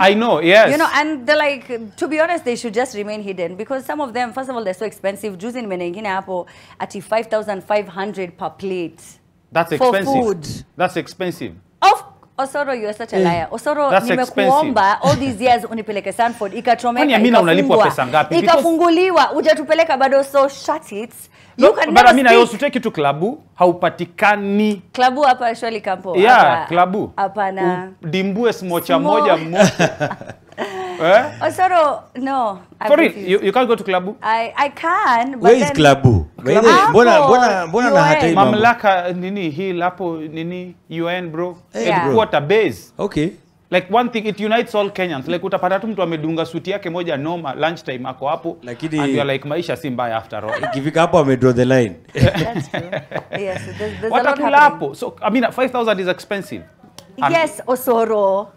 I know, yes. You know, and they're like, to be honest, they should just remain hidden because some of them, first of all, they're so expensive. Juice in menengine hapo at 5,500 per plate. That's expensive. For food. That's expensive. Osoro, you are such a liar. Osoro, nimekuomba all these years unipeleke Sanford, ikachomeka, ikafunguliwa, hujatupeleka bado, so shut it. You can never speak. But usiteki tu klabu, haupatikani. Klabu hapa actually kampo. Yeah, klabu. Hapana. Dimbue moja moja. Osoro, no. For real, you can't go to klabu? I can, but where is klabu? Mbona na hata hiyo mamlaka nini hii lapo nini UN bro? Headquarter base. Okay. Like one thing, it unites all Kenyans. Like utapata tu mtu amedunga suti yake moja noma lunchtime ako hapo, and you are like maisha si mbaya after all. Ikifika hapo ame draw the line. That's true. Yes, there's what a lot happening. So I mean 5,000 is expensive. Yes, Osoro.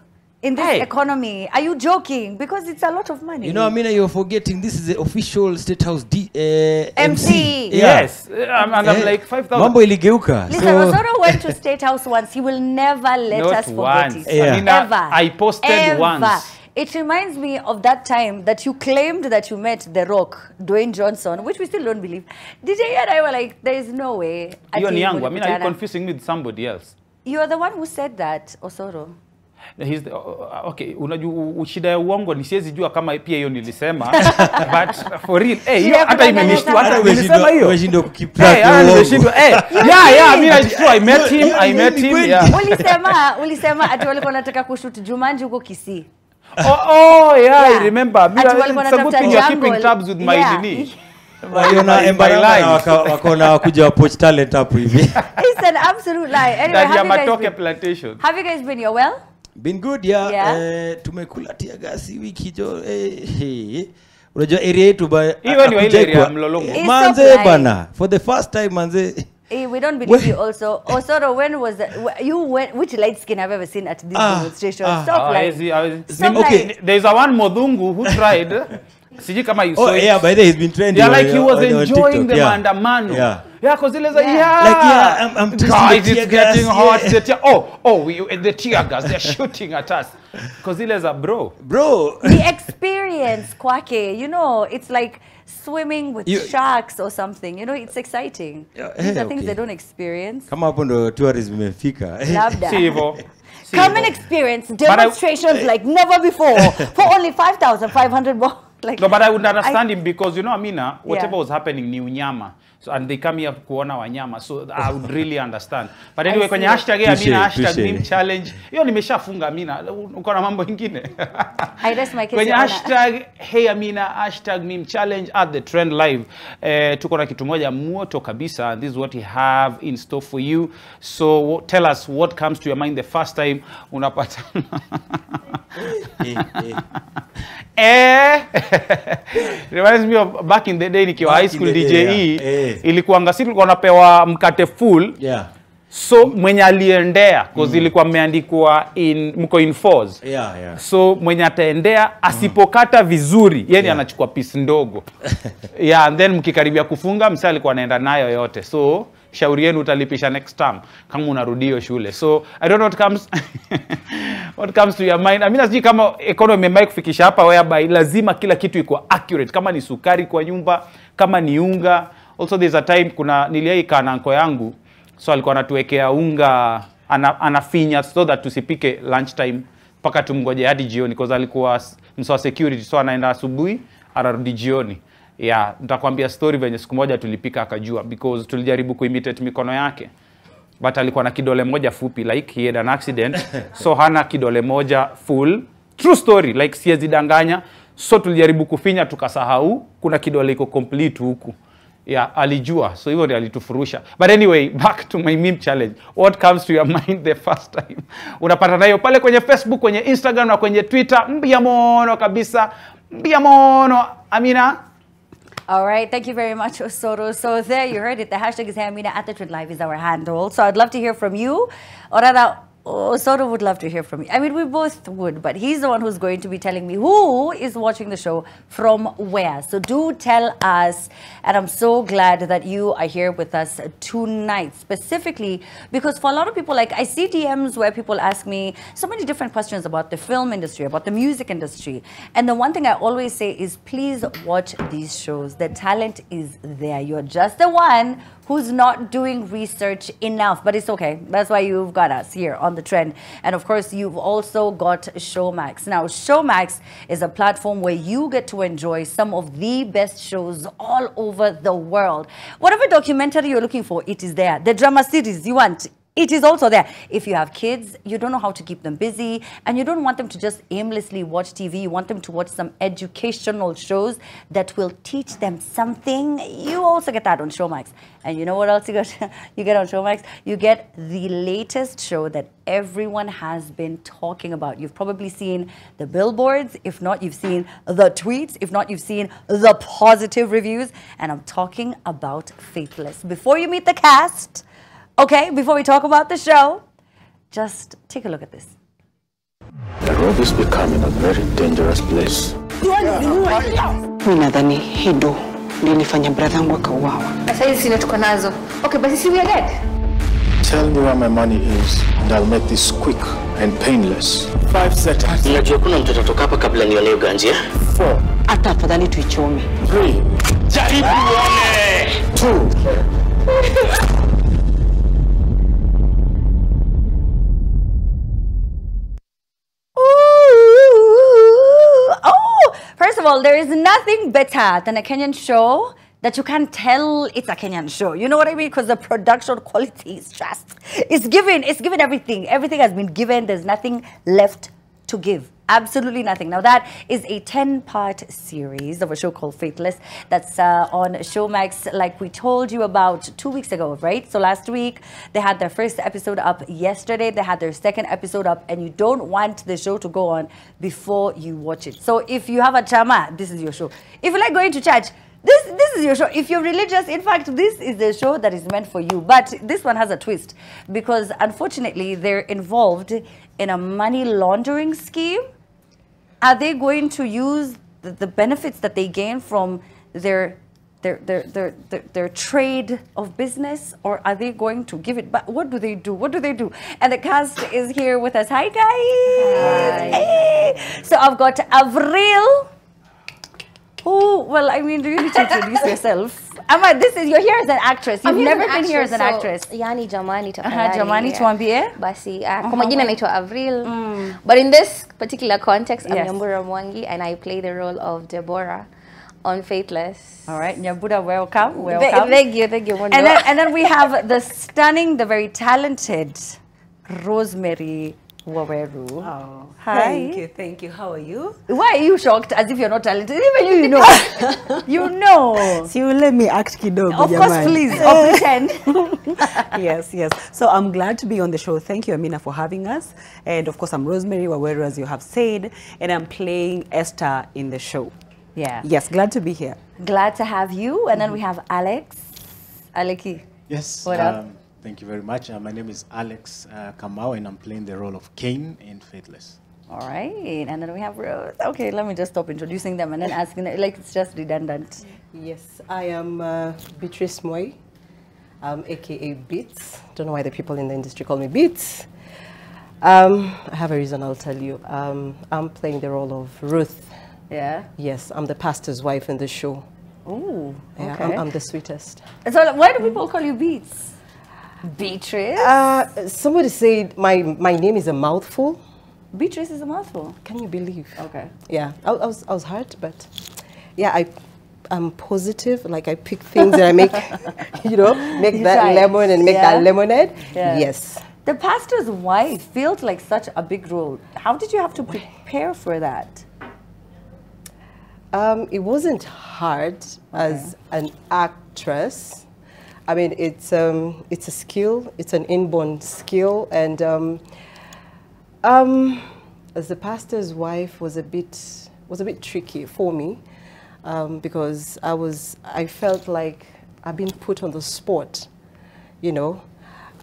In this economy, are you joking? Because it's a lot of money. You know, Amina, you're forgetting this is the official State House MC. Yes, I'm like 5,000. Mambo iligeuka. Listen, Osoro went to State House once. He will never let us forget it. Ever. I posted once. It reminds me of that time that you claimed that you met The Rock, Dwayne Johnson, which we still don't believe. DJ and I were like, there is no way. You're Nyango. I mean, are you confusing me with somebody else? You are the one who said that, Osoro. He's the, okay, unajua shida ya uongo ni siwezi jua kama pia hiyo nilisema, but for real, hiyo hata imenishtua, hata nilisema hiyo. Umeshindwa kukipract. Yeah, I mean it's true, I met him, yeah. Ulisema ati walikuwa wanataka kushoot Jumanji huko Kisii. Yeah, I remember. It's a good thing you're keeping tabs with my nini. Wakona wakuja watch talent hapo hivi. It's an absolute lie. Anyway, have you guys been? You're well? Been good, yeah. Tumekula tia gasi wiki jo. Unajua area yetu ba hiyo ni ile area Mlolongo. Manze bana, for the first time manze. We don't believe you also. Osoro, when was which light skin I've ever seen at this demonstration? Stop lying. Okay, there's a one Modungu who tried. Siji kama you saw it. Yeah, by the way, he's been trending. Yeah, like he was enjoying the maandamano. Yeah, because like, I'm guys, it's getting hot. The tear gas, they're shooting at us. Because there's a bro. The experience, kwake, you know, it's like swimming with sharks or something. You know, it's exciting. These are things they don't experience. Kama hapo ndo tourism imefika. Sivo. Come and experience demonstrations like never before for only 5,500 more. Like, no, but I would understand him because, you know, Amina, whatever was happening ni unyama. So, and they come here kuona wanyama. So I would really understand. But anyway, kwenye hashtag Amina, hashtag meme challenge. Hiyo nimeshafunga Amina. Uko na mambo ingine. I rest my case. Kwenye hashtag hey Amina, hashtag meme challenge at the trend live. Tuko na kitu moja moto kabisa. This is what we have in store for you. So tell us what comes to your mind the first time unapata. Reminds me of back in the day nikiwa high school DJE, ilikuwa ngasi tulikuwa napewa mkate full. So mwenye aliendea because ilikuwa imeandikwa mko in fours. So mwenye ataendea asipokata vizuri, yani anachukua piece ndogo. And then mkikaribia kufunga msali alikuwa anaenda nayo yote. So shauri yenu utalipisha next term kama unarudio shule. So I don't know what comes to your mind. I mean asiji kama economy might kufikisha hapa whereby lazima kila kitu iko accurate. Kama ni sukari kwa nyumba, kama ni unga. Also there's a time kuna niliaika na anko yangu. So alikuwa anatuwekea unga anafinya so that tusipike lunch time mpaka tumngoje hadi jioni because alikuwa mswa security, so anaenda asubuhi anarudi jioni. Nitakwambia story venye siku moja tulipika akajua because tulijaribu kuimitate mikono yake. But alikuwa na kidole moja fupi, like he had an accident. So hana kidole moja full. True story, like siwezi danganya. So tulijaribu kufinya tukasahau kuna kidole iko complete huku. Alijua. So hivyo ndio alitufurusha. But anyway, back to my meme challenge. What comes to your mind the first time? Unapata nayo pale kwenye Facebook, kwenye Instagram na kwenye Twitter. Mbiamono kabisa. Mbiamono. Amina. All right, thank you very much, Osoro. So there you heard it. The hashtag is Amina at the Trend Live is our handle. So I'd love to hear from you. Or rather, Oh, Soto would love to hear from you. I mean, we both would, but he's the one who's going to be telling me who is watching the show from where. So do tell us. And I'm so glad that you are here with us tonight, specifically because for a lot of people, like I see DMs where people ask me so many different questions about the film industry, about the music industry. And the one thing I always say is please watch these shows. The talent is there. You're just the one who's not doing research enough, but it's okay. That's why you've got us here on The Trend. And of course, you've also got Showmax. Now, Showmax is a platform where you get to enjoy some of the best shows all over the world. Whatever documentary you're looking for, it is there. The drama series you want, it is also there. If you have kids, you don't know how to keep them busy, and you don't want them to just aimlessly watch TV. You want them to watch some educational shows that will teach them something. You also get that on Showmax. And you know what else you get on Showmax? You get the latest show that everyone has been talking about. You've probably seen the billboards. If not, you've seen the tweets. If not, you've seen the positive reviews. And I'm talking about Faithless. Before you meet the cast, okay, before we talk about the show, just take a look at this. The road is becoming a very dangerous place. Mimi nadhani Hido ndio nifanya brother wangu akauawa. Sasa hizi sio tuko nazo. Okay, but si we are dead. Tell me where my money is, and I'll make this quick and painless. 5 seconds. Unajua kuna mtu atatoka hapa kabla nione uganji. 4. Hata afadhali tuichome. 3. Jaribu uone. 2. First of all, there is nothing better than a Kenyan show that you can't tell it's a Kenyan show. You know what I mean? Because the production quality is just, it's given everything. Everything has been given. There's nothing left to give. Absolutely nothing. Now that is a 10-part series of a show called Faithless that's on Showmax, like we told you about 2 weeks ago, right? So last week they had their first episode up. Yesterday they had their second episode up, and you don't want the show to go on before you watch it. So if you have a chama, this is your show. If you like going to church, this is your show. If you're religious, in fact, this is the show that is meant for you. But this one has a twist because unfortunately they're involved in a money laundering scheme. Are they going to use the benefits that they gain from their trade of business, or are they going to give it back? What do they do? What do they do? And the cast is here with us. Hi, guys. Hi. Hey. So I've got Avril. Oh, well, I mean, do you need to introduce yourself? Amma, you're here as an actress. You've never been here as an actress. Yani jamani tafadhali. Jamani tuambie. Basi, kwa majina naitwa Avril. But in this particular context, I'm Nyambura Mwangi, and I play the role of Deborah on Faithless. All right, Nyambura, welcome. Welcome. Thank you. And then we have the stunning, the very talented Rosemary Waweru. Oh, hi. Thank you. How are you? Why are you shocked as if you're not talented? Even you know. You know. So you let me act kidogo. Of course, please. Or pretend. Yes. So I'm glad to be on the show. Thank you, Amina, for having us. And of course, I'm Rosemary Waweru, as you have said, and I'm playing Esther in the show. Yeah. Yes, glad to be here. Glad to have you. And then we have Alex. Aleki. Yes. What up? Thank you very much. My name is Alex Kamau, and I'm playing the role of Cain in Faithless. All right. And then we have Rose. Okay, let me just stop introducing them and then asking them. Like, it's just redundant. Yes, I am Beatrice Moy, a.k.a. Beats. Don't know why the people in the industry call me Beats. I have a reason, I'll tell you. I'm playing the role of Ruth. Yeah? Yes, I'm the pastor's wife in the show. Ooh, yeah, okay. I'm the sweetest. So why do people call you Beats? Beatrice? Somebody said my name is a mouthful. Beatrice is a mouthful. Can you believe? Okay. Yeah, I was hurt, but yeah, I'm positive. Like I pick things and I make, make that lemon and make that lemonade. Yeah. Yes. The pastor's wife feels like such a big role. How did you have to prepare for that? It wasn't hard as an actress. I mean, it's a skill. It's an inborn skill, and as the pastor's wife was a bit tricky for me because I felt like I've been put on the spot,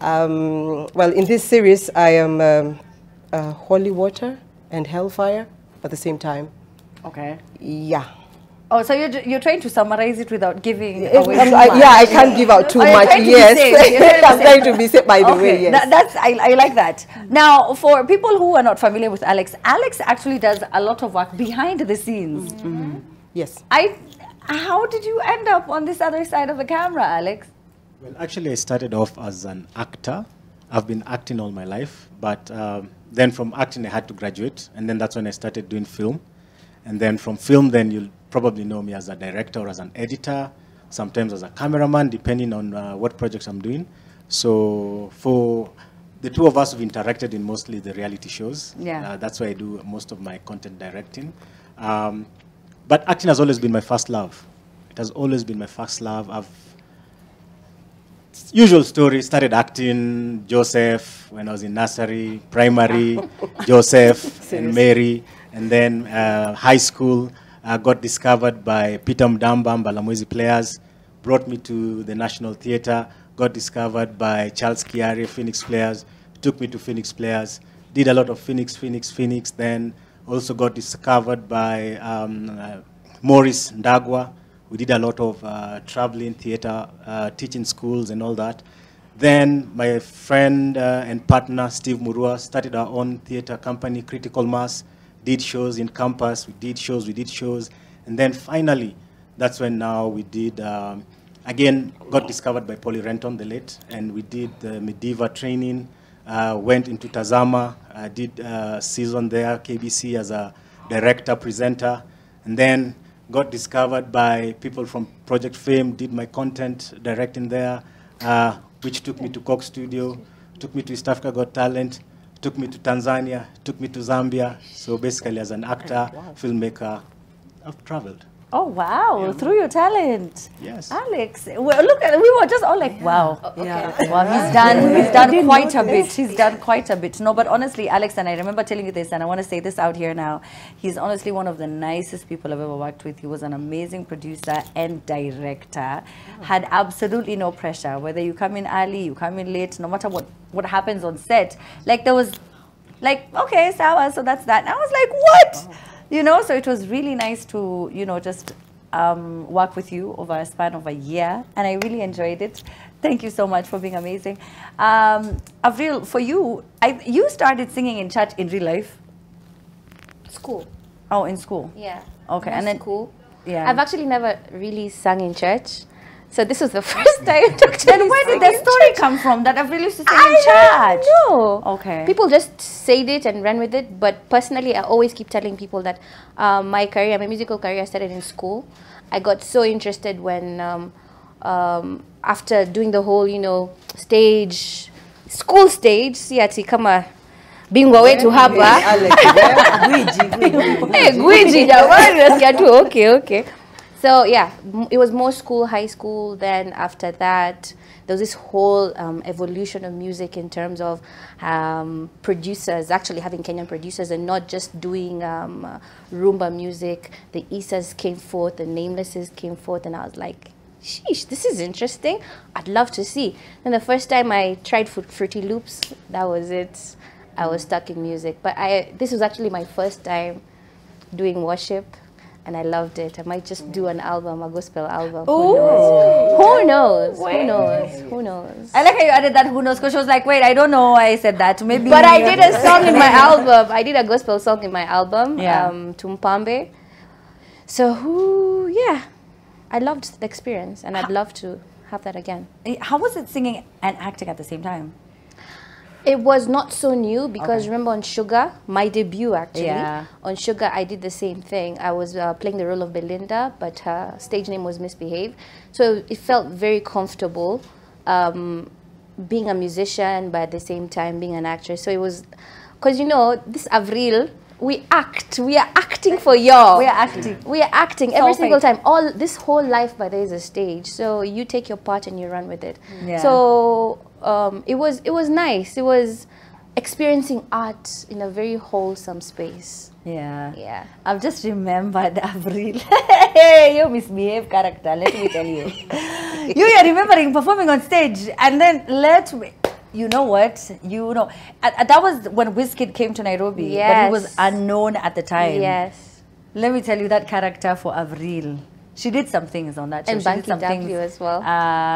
Well, in this series, I am holy water and hellfire at the same time. Okay. Yeah. Oh, so you're trying to summarize it without giving away too much. Yeah, I can't give out too much. Yes, I'm trying to be safe by the way. Yes. I like that. Now, for people who are not familiar with Alex, Alex actually does a lot of work behind the scenes. Yes. How did you end up on this other side of the camera, Alex? Well, actually, I started off as an actor. I've been acting all my life, but then from acting, I had to graduate, and then that's when I started doing film. And then from film, then you'll probably know me as a director or as an editor, sometimes as a cameraman, depending on what projects I'm doing. So for the two of us, we've interacted in mostly the reality shows. Yeah. That's why I do most of my content directing. But acting has always been my first love. It has always been my first love. Usual story, started acting, Joseph, when I was in nursery, primary, Joseph and Mary, and then high school. Got discovered by Peter Mdamba, Mbalamwezi Players, brought me to the National Theatre, got discovered by Charles Kiari, Phoenix Players, took me to Phoenix Players, did a lot of Phoenix, then also got discovered by Maurice Ndagwa. We did a lot of traveling theatre, teaching schools and all that. Then my friend and partner, Steve Murua, started our own theatre company, Critical Mass, did shows in campus, we did shows. And then finally, that's when now we did, again, got discovered by Polly Renton, the late, and we did the Mediva training, went into Tazama, did a season there, KBC as a director, presenter, and then got discovered by people from Project Fame, did my content directing there, which took me to Coke Studio, took me to East Africa Got Talent, took me to Tanzania, took me to Zambia. So basically as an actor, filmmaker, I've traveled. Oh, wow, yeah. Through your talent. Yes. Alex, well, look at, we were just all like, wow. Yeah. Wow, he's done quite a bit. He's done quite a bit. No, but honestly, Alex, and I remember telling you this, and I want to say this out here now. He's honestly one of the nicest people I've ever worked with. He was an amazing producer and director. Had absolutely no pressure. Whether you come in early, you come in late, no matter what happens on set. Like there was, like, okay, so that's that. And I was like, what? Oh. You know, so it was really nice to, you know, just work with you over a span of a year. And I really enjoyed it. Thank you so much for being amazing. Avril, for you, you started singing in church in real life? School. Oh, in school? Yeah. Okay. And then school. Yeah. I've actually never really sung in church. So this was the first time. Then where did the story come from that Avril used to sing in church? No. Okay. People just said it and ran with it. But personally, I always keep telling people that my musical career started in school. I got so interested when, after doing the whole, you know, school stage, siati kama bingwa wetu hapa. Gwiji, jamani, okay. So yeah, it was more school, high school. Then after that, there was this whole evolution of music in terms of producers, actually having Kenyan producers and not just doing rumba music. The Isas came forth, the Namelesses came forth, and I was like, sheesh, this is interesting. I'd love to see. Then the first time I tried Fruity Loops, that was it. I was stuck in music. But this was actually my first time doing worship. And I loved it. I might just do an album, a gospel album. Who knows? Who knows? I like how you added that who knows, because she was like, wait, I don't know why I said that. Maybe. But I did a song in my album. I did a gospel song in my album, Tumpambe. So, yeah, I loved the experience, and I'd love to have that again. How was it singing and acting at the same time? It was not so new because remember on Sugar, my debut actually, on Sugar I did the same thing. I was playing the role of Belinda, but her stage name was Misbehave. So it felt very comfortable being a musician, but at the same time being an actress. So it was, because you know, this Avril, we act. We are acting for y'all. We are acting. We are acting every single time. This whole life, but there is a stage. So you take your part and you run with it. Yeah. So it was nice. It was experiencing art in a very wholesome space. Yeah. I've just remembered Avril. You Misbehave character, let me tell you. You are remembering performing on stage, and then you know what? You know, that was when Wizkid came to Nairobi, but he was unknown at the time. Yes. Let me tell you, that character for Avril, she did some things on that show. And Banky W as well.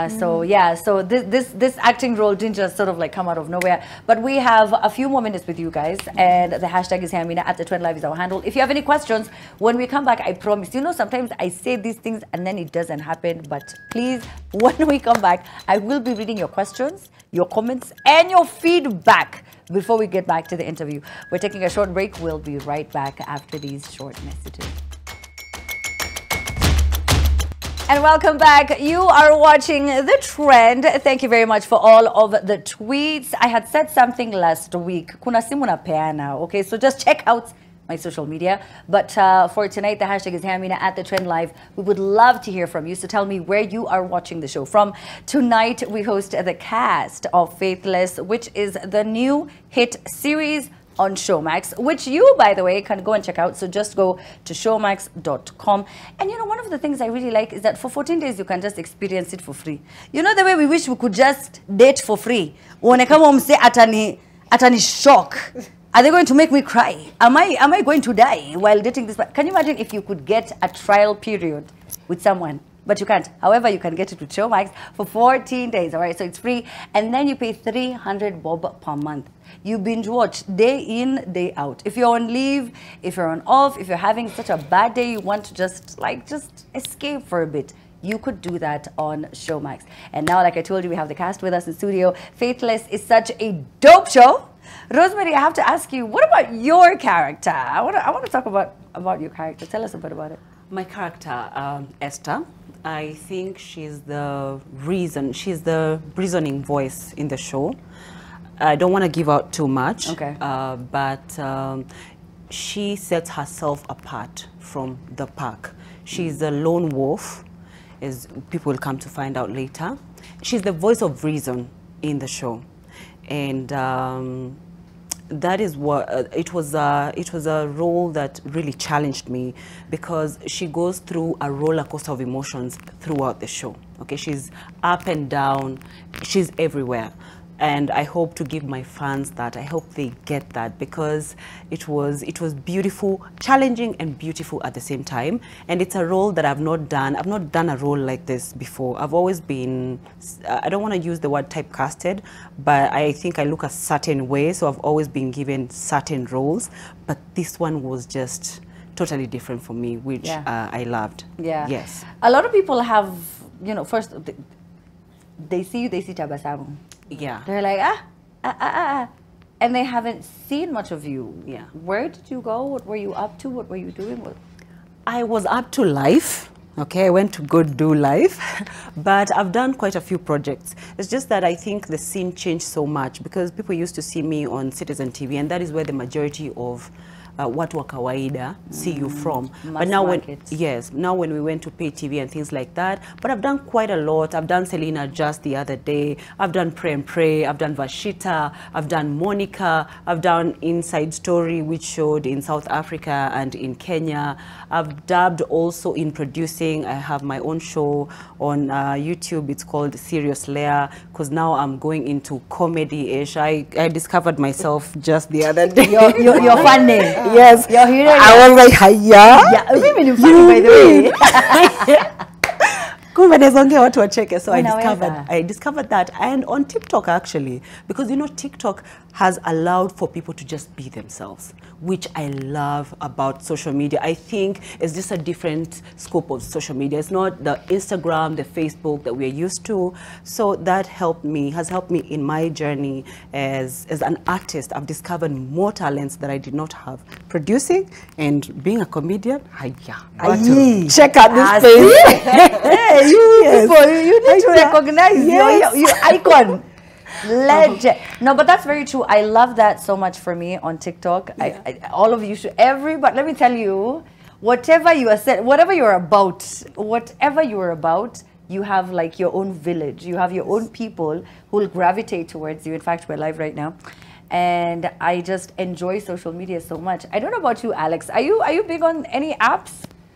So yeah, so this acting role didn't just sort of like come out of nowhere. But we have a few more minutes with you guys, and the hashtag is Hamina at the Trend Live is our handle. If you have any questions, when we come back, I promise. You know, sometimes I say these things and then it doesn't happen. But please, when we come back, I will be reading your questions, your comments, and your feedback before we get back to the interview. We're taking a short break. We'll be right back after these short messages. And welcome back. You are watching The Trend. Thank you very much for all of the tweets. I had said something last week. Kuna simu na peana. Okay, so just check out my social media. But for tonight, the hashtag is Hamina at The Trend Live. We would love to hear from you. So tell me where you are watching the show from. Tonight, we host the cast of Faithless, which is the new hit series on Showmax, which you, by the way, can go and check out. So just go to showmax.com. And you know, one of the things I really like is that for 14 days, you can just experience it for free. You know, the way we wish we could just date for free. When I come home, say, atani shock. Are they going to make me cry? Am I going to die while dating this? Can you imagine if you could get a trial period with someone? But you can't. However, you can get it with Showmax for 14 days, all right? So it's free. And then you pay 300 bob per month. You binge watch day in, day out. If you're on leave, if you're on off, if you're having such a bad day, you want to just escape for a bit, you could do that on Showmax. And now, like I told you, we have the cast with us in studio. Faithless is such a dope show. Rosemary, I have to ask you, what about your character? I want to talk about your character. Tell us a bit about it. My character, Esther, I think she's the reasoning voice in the show. I don't want to give out too much, but she sets herself apart from the pack. She's a lone wolf, as people will come to find out later. She's the voice of reason in the show, and that is what it was a role that really challenged me, because she goes through a roller coaster of emotions throughout the show. Okay, she's up and down, she's everywhere. And I hope to give my fans that. I hope they get that, because it was beautiful, challenging and beautiful at the same time. And it's a role that I've not done. I've not done a role like this before. I've always been, I don't want to use the word typecasted, but I think I look a certain way. So I've always been given certain roles. But this one was just totally different for me, which I loved. Yeah. Yes. A lot of people have, you know, first, they see you, they see Tabasamu. Yeah. They're like, and they haven't seen much of you. Yeah. Where did you go? What were you up to? What were you doing? I was up to life. Okay, I went to go do life, but I've done quite a few projects. It's just that I think the scene changed so much, because people used to see me on Citizen TV, and that is where the majority of watu wa kawaida see you from. But now now when we went to pay TV and things like that, but I've done quite a lot. I've done Selena just the other day. I've done Pray and Pray. I've done Vashita. I've done Monica. I've done Inside Story, which showed in South Africa and in Kenya. I've dubbed also in producing. I have my own show on YouTube. It's called Serious Layer, because now I'm going into comedy-ish. I discovered myself just the other day. Your fun name. Yes. You're here. I was like, hiya. Yeah, women are funny, by the way. Kumbe nezongea watu wacheke. So I discovered that, and on TikTok actually, because you know TikTok has allowed for people to just be themselves, which I love about social media. I think it's just a different scope of social media. It's not the Instagram, the Facebook that we're used to. So that has helped me in my journey as an artist. I've discovered more talents that I did not have. Producing and being a comedian, check out this page. Hey, you need to recognize your icon. Legend. No, but that's very true. I love that so much for me on TikTok. All of you should, everybody, let me tell you, whatever you are said, whatever you're about, you have like your own village. You have your own people who will gravitate towards you. In fact, we're live right now. And I just enjoy social media so much. I don't know about you, Alex. Are you big on any apps?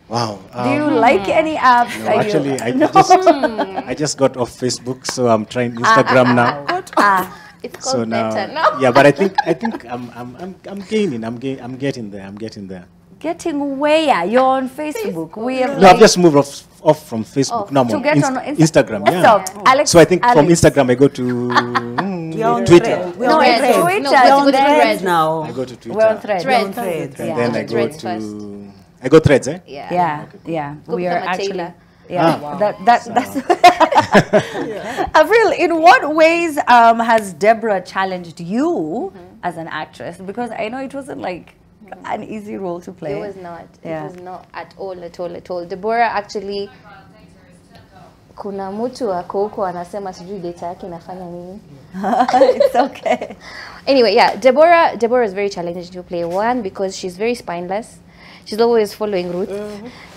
Wow. Do you like any apps? No, actually, I just got off Facebook, so I'm trying Instagram now. It's called better now. Yeah, but I think I'm gaining. I'm getting there. I'm getting there. Getting where? You're on Facebook. We have No, I've just moved off from Facebook. No, I'm on Instagram. What's Yeah. up? Alex, so I think from Instagram I go to Twitter. We're on Twitter. We're on Threads now. I go to Twitter. We're on Threads. Threads. And then I go Threads to. first. I go Threads, eh? Yeah. We Go are become a actually. tailor. Yeah, that's Avril, in what ways has Deborah challenged you as an actress? Because I know it wasn't like an easy role to play. It was not. Yeah. It was not at all. Deborah actually, kuna mtu ako huko anasema sijui data yake inafanya nini. It's okay. Anyway, yeah, Deborah is very challenging to play. One, because she's very spineless. She's always following Ruth.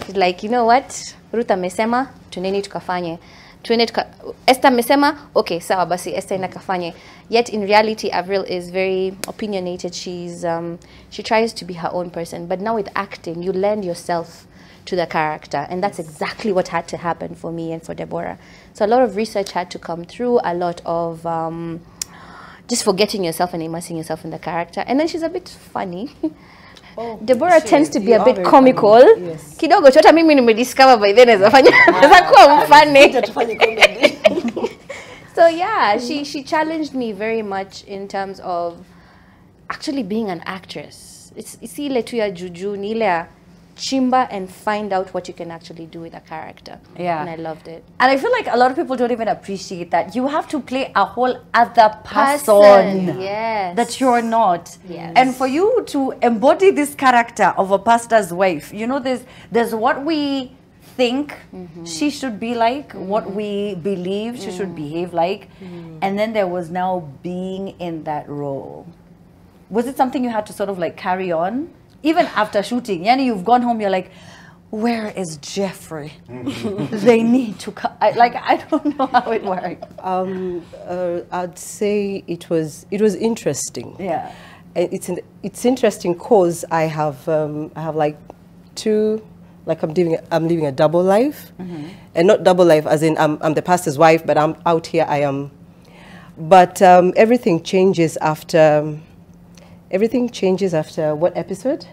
She's like, you know what? Ruth amesema, tuneni tukafanye. Esther amesema, okay, sawa basi, Esther ina kafanye. Yet in reality, Avril is very opinionated. She tries to be her own person. But now with acting, you lend yourself to the character. And that's exactly what had to happen for me and for Deborah. So a lot of research had to come through, a lot of just forgetting yourself and immersing yourself in the character. And then she's a bit funny. Deborah tends to be a bit comical. Yes. Kidogo chota mimi nimediscover by then as kuwa funny. So yeah, she challenged me very much in terms of actually being an actress. It's ile tu ya juju, ni ile ya chimba and find out what you can actually do with a character. Yeah. And I loved it. And I feel like a lot of people don't even appreciate that. You have to play a whole other person yes. that you're not. Yes. And for you to embody this character of a pastor's wife, you know, there's what we think she should be like, what we believe she should behave like, and then there was now being in that role. Was it something you had to sort of like carry on? Even after shooting, yani you've gone home, you're like, where is Jeffrey? They need to come. I don't know how it worked. I'd say it was interesting. Yeah. It's interesting because I have like two, like I'm living a double life, and not double life as in I'm the pastor's wife, but I'm out here. I am, but everything changes after. Everything changes after what episode?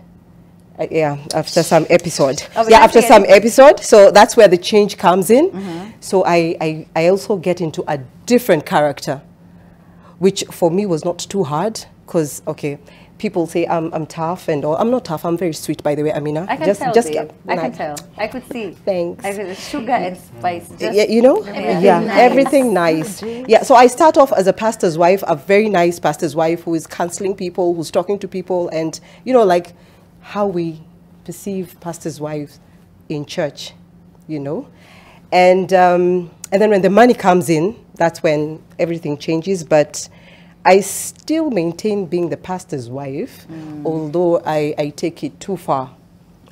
After some episode. After some episode. So that's where the change comes in. So I also get into a different character, which for me was not too hard because, okay, people say I'm tough and all. I'm not tough. I'm very sweet, by the way, Amina. I can tell, babe. I can tell. I could see. Thanks. Sugar and spice. Yeah, you know? Everything nice. Yeah, so I start off as a pastor's wife, a very nice pastor's wife who is counseling people, who's talking to people, and, you know, like how we perceive pastor's wives in church, you know? And then when the money comes in, that's when everything changes, but I still maintain being the pastor's wife, although I take it too far.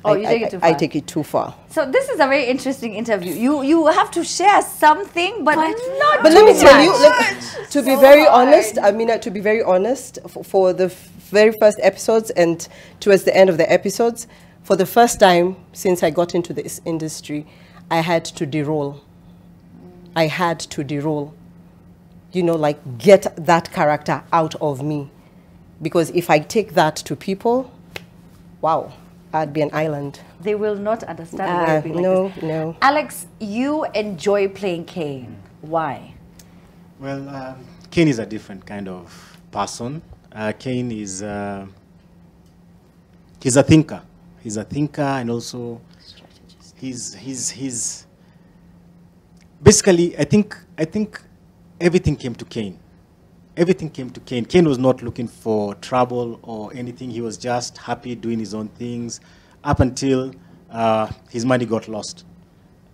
Oh, you take it too far? I take it too far. So this is a very interesting interview. You have to share something, but not But let me tell you, to be very honest, Amina, to be very honest, for the very first episodes and towards the end of the episodes, for the first time since I got into this industry, I had to de-roll. I had to de-roll. You know, like get that character out of me. Because if I take that to people, wow, I'd be an island. They will not understand why you're being like this. No. Alex, you enjoy playing Cain. Why? Well, Cain is a different kind of person. Cain is he's a thinker. He's a thinker, and also he's basically I think everything came to Cain. Everything came to Cain. Cain was not looking for trouble or anything. He was just happy doing his own things up until his money got lost.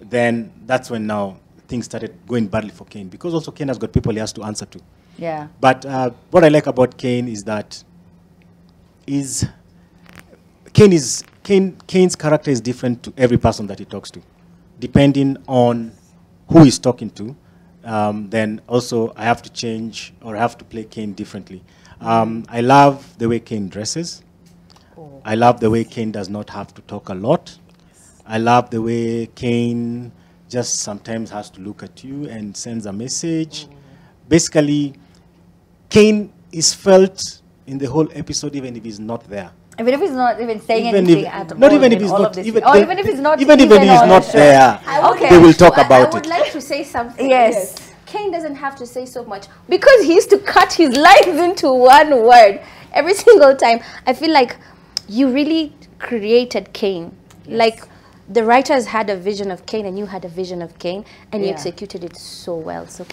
Then that's when now things started going badly for Cain, because also Cain has got people he has to answer to. Yeah. But what I like about Cain is that Cain's character is different to every person that he talks to, depending on who he's talking to. Then also I have to change, or I have to play Cain differently. I love the way Cain dresses. I love the way Cain does not have to talk a lot. I love the way Cain just sometimes has to look at you and sends a message. Basically, Kane is felt in the whole episode, even if he's not there. Even if he's not even saying Even anything if- at all. not even if in he's all not- of this, even- or even if he's not even if he's on not the show. there, Okay. they will talk I about would it. like to say something. Yes. Kane doesn't have to say so much because he used to cut his lines into one word every single time. I feel like you really created Kane. Like the writers had a vision of Kane and you had a vision of Kane and you executed it so well. So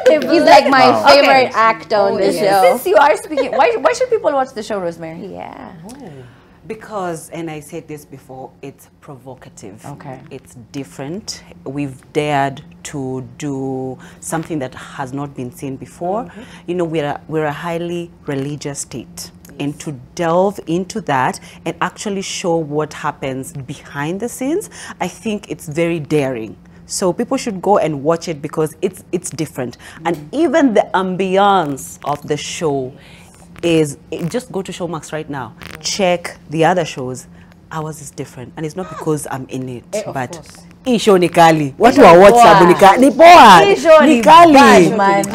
he's like my favorite actor on the show. Since you are speaking, why should people watch the show, Rosemary? Yeah. Because, and I said this before, it's provocative. Okay. It's different. We've dared to do something that has not been seen before. You know, we're a highly religious state. And to delve into that and actually show what happens behind the scenes, I think it's very daring. So people should go and watch it because it's different. And even the ambiance of the show is, just go to Showmax right now, check the other shows. Ours is different, and it's not because I'm in it, but isho ni kali. Watu wa WhatsApp ni poa. Isho ni kali. bad, man.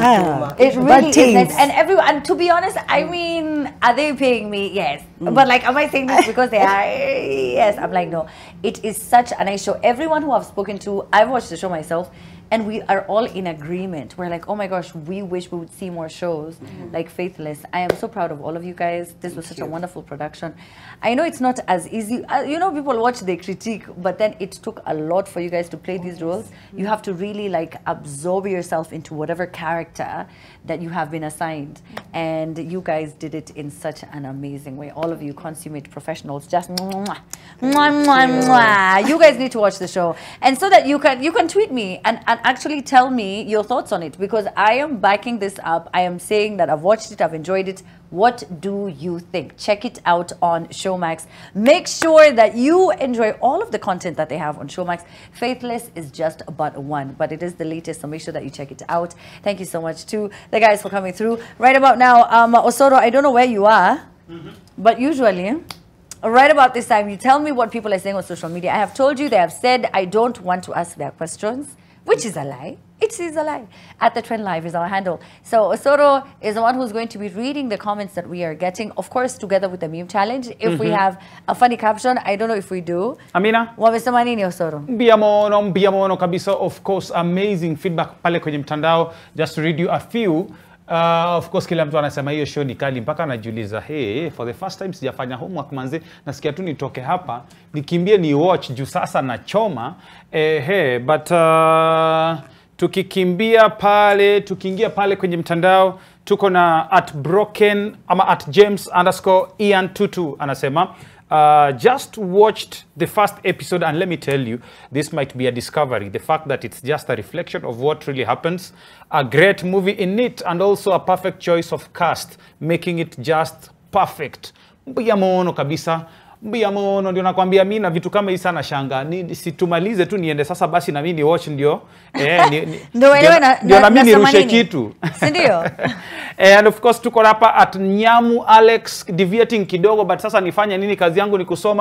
It really is nice. And everyone, and to be honest, I mean, are they paying me? Yes. But like, am I saying this because they are? Yes. I'm like, no. It is such a nice show. Everyone who I've spoken to, I've watched the show myself, and we are all in agreement. We're like, oh my gosh, we wish we would see more shows like Faithless. I am so proud of all of you guys. This was such a wonderful production. I know it's not as easy. You know, people watch, they critique, but then it took a lot for you guys to play these roles. You have to really like absorb yourself into whatever character that you have been assigned. And you guys did it in such an amazing way. All of you consummate professionals, just mwah, mwah, mwah, mwah. You guys need to watch the show. And so that you can tweet me and actually tell me your thoughts on it, because I am backing this up. I am saying that I've watched it, I've enjoyed it. What do you think? Check it out on Showmax. Make sure that you enjoy all of the content that they have on Showmax. Faithless is just but one, but it is the latest, so make sure that you check it out. Thank you so much to the guys for coming through. Right about now, Osoro, I don't know where you are, but usually, right about this time, you tell me what people are saying on social media. I have told you, they have said, I don't want to ask their questions, which is a lie. It is a lie. At The Trend Live is our handle. So Osoro is the one who's going to be reading the comments that we are getting, of course, together with the meme challenge. If we have a funny caption, I don't know if we do. Amina? Wamesema nini, Osoro? Mbiamono kabisa. Of course, amazing feedback pale kwenye mtandao. Just to read you a few. Of course, kila mtu anasema hiyo show ni kali, mpaka anajiuliza, hey, for the first time sijafanya homework manze, nasikia tu nitoke hapa nikimbie ni watch juu sasa nachoma. But tukiingia pale kwenye mtandao, tuko na @broken ama @James_Ian22 anasema, just watched the first episode and let me tell you, this might be a discovery. The fact that it's just a reflection of what really happens, a great movie in it, and also a perfect choice of cast, making it just perfect. Mbiamono kabisa. Mbiamono, ndio nakwambia mimi na vitu kama hii sana shanga. Situmalize tu niende sasa basi na mimi ni watch ndio. Ndio na mimi nirushe kitu. Si ndio? And of course tuko hapa @Nyamu Alex, deviating kidogo, but sasa nifanye nini, kazi yangu ni kusoma.